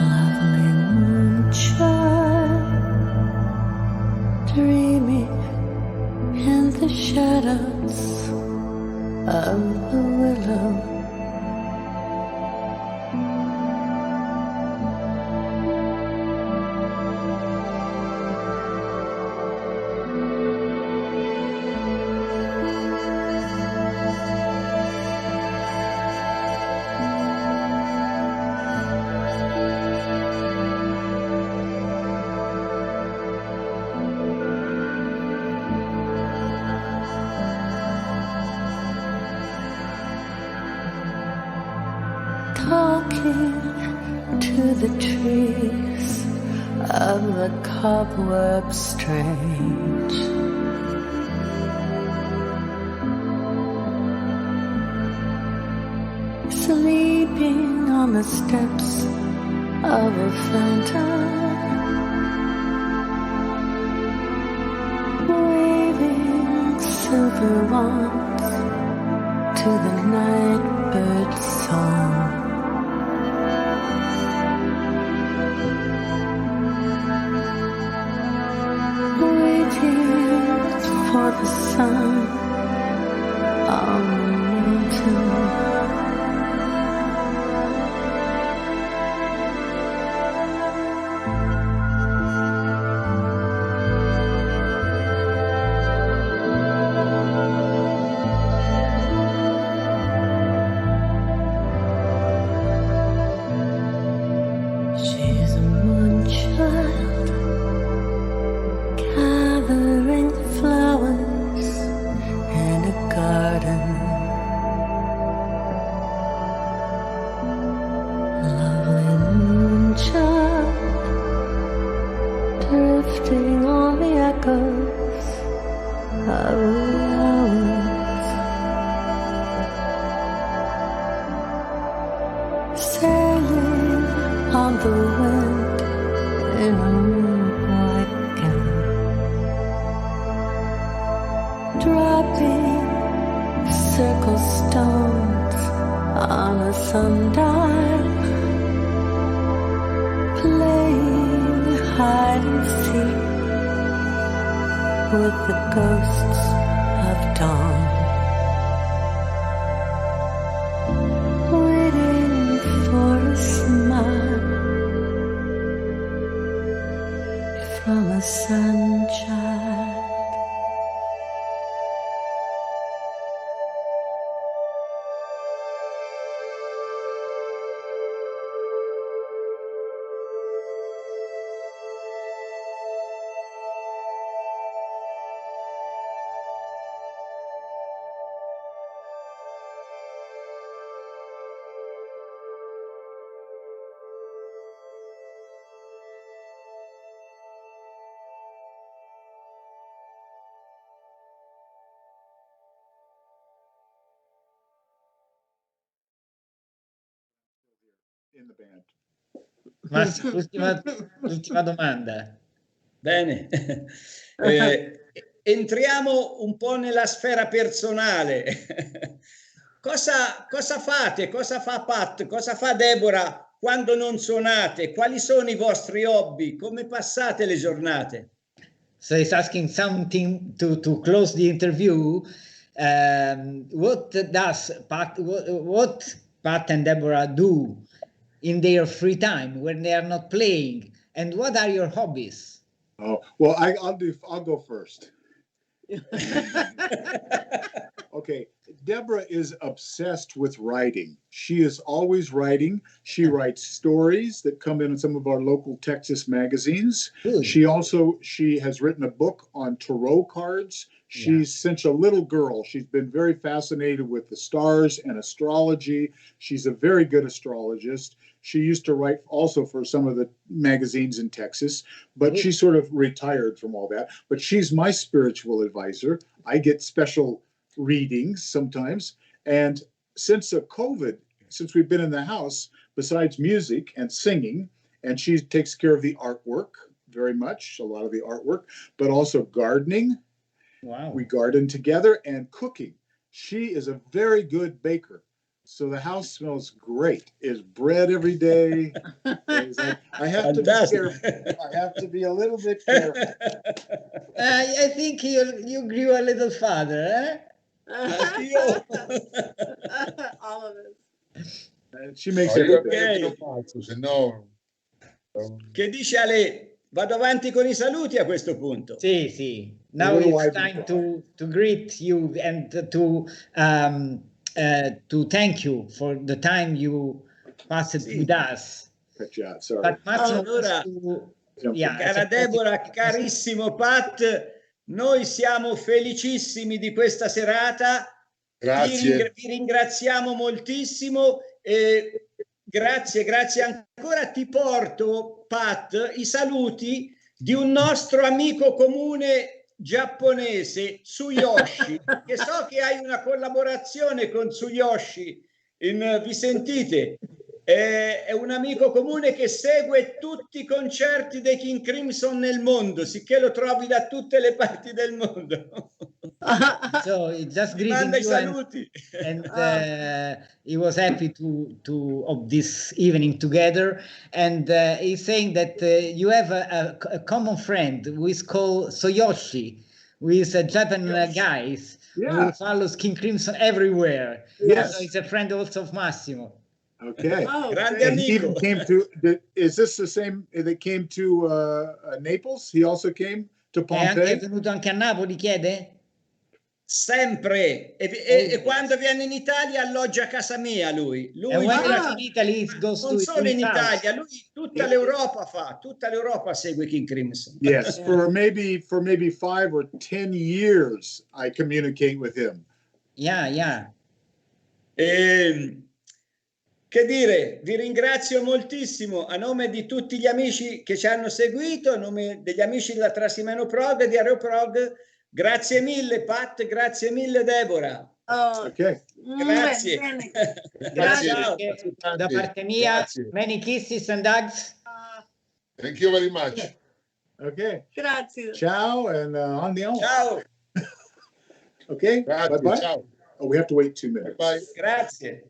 lovely moon dreaming in the shadows of the willow. Talking to the trees of the cobweb strange. Sleeping on the steps of a fountain, waving silver wands to the night bird's song. For the sun on the mountain. She's a moon child, gathering flowers in a garden. Lovely moonchild, drifting on the echoes of hours. Sailing on the wind in a moonlight gown, dropping circle stones on a sundial, playing hide and seek with the ghosts of dawn, waiting for a smile from a sunchild. In the band. Massimo, l'ultima domanda. Bene. Entriamo un po' nella sfera personale. Cosa fate? Cosa fa Pat? Cosa fa Deborah quando non suonate? Quali sono i vostri hobby? Come passate le giornate? So he's asking something to close the interview. What does what Pat and Deborah do in their free time when they are not playing, and what are your hobbies? Oh, well, I'll go first. Okay, Deborah is obsessed with writing. She is always writing. She writes stories that come in some of our local Texas magazines. Good. She has written a book on tarot cards. Since a little girl, she's been very fascinated with the stars and astrology. She's a very good astrologist. She used to write also for some of the magazines in Texas, but she sort of retired from all that. But she's my spiritual advisor. I get special readings sometimes. And since COVID, since we've been in the house, besides music and singing, and she takes care of the artwork very much, a lot of the artwork, but also gardening. Wow. We garden together, and cooking. She is a very good baker. So the house smells great. Is bread every day. I have to be careful. I have to be a little bit careful. I think you grew a little farther, eh? Anch'io. All of us. She makes No, io everything. non faccio, se no... Che dice Ale? Vado avanti con i saluti a questo punto. Sì, sì. Now What do it's I do? time to greet you and to thank you for the time you passed Sì. with us. Cut you out, sorry. But Massimo Allora, wants to, yeah, Cara Deborah, carissimo Pat, noi siamo felicissimi di questa serata. Grazie. Vi ringraziamo moltissimo e grazie ancora. Ti porto, Pat, i saluti di un nostro amico comune giapponese, Tsuyoshi, che so che hai una collaborazione con Tsuyoshi. Vi sentite? È un amico comune che segue tutti i concerti dei King Crimson nel mondo, sicché lo trovi da tutte le parti del mondo. so just Ti greeting manda i you saluti. and he was happy to of this evening together, and he's saying that you have a common friend who is called Tsuyoshi, who is a Japan guys Yeah. who follows King Crimson everywhere. Yes. So he's a friend also of Massimo. Okay. Oh, Grande great. And he even amico. came to, is this the same that came to Naples? He also came to È anche Pompeii? venuto anche a Napoli, chiede? Sempre. E quando viene in Italia alloggia a casa mia lui. And Lui when gira he's in Italy, he goes non to solo in his house. Italia, lui tutta l'Europa fa, tutta l'Europa segue King Crimson. Yes, for maybe 5 or 10 years, I communicate with him. Yeah. Che dire, vi ringrazio moltissimo a nome di tutti gli amici che ci hanno seguito, a nome degli amici della Trasimeno Prog e di Aeroprog. Grazie mille Pat, grazie mille Deborah. Oh, Okay. Grazie. bene. Grazie Ciao. anche da parte mia. Grazie. Many kisses and hugs. Thank you very much. Okay. Grazie. Ciao and andiamo. Ciao, Okay. Grazie, Bye-bye. ciao. Oh, we have to wait 2 minutes. Bye. grazie.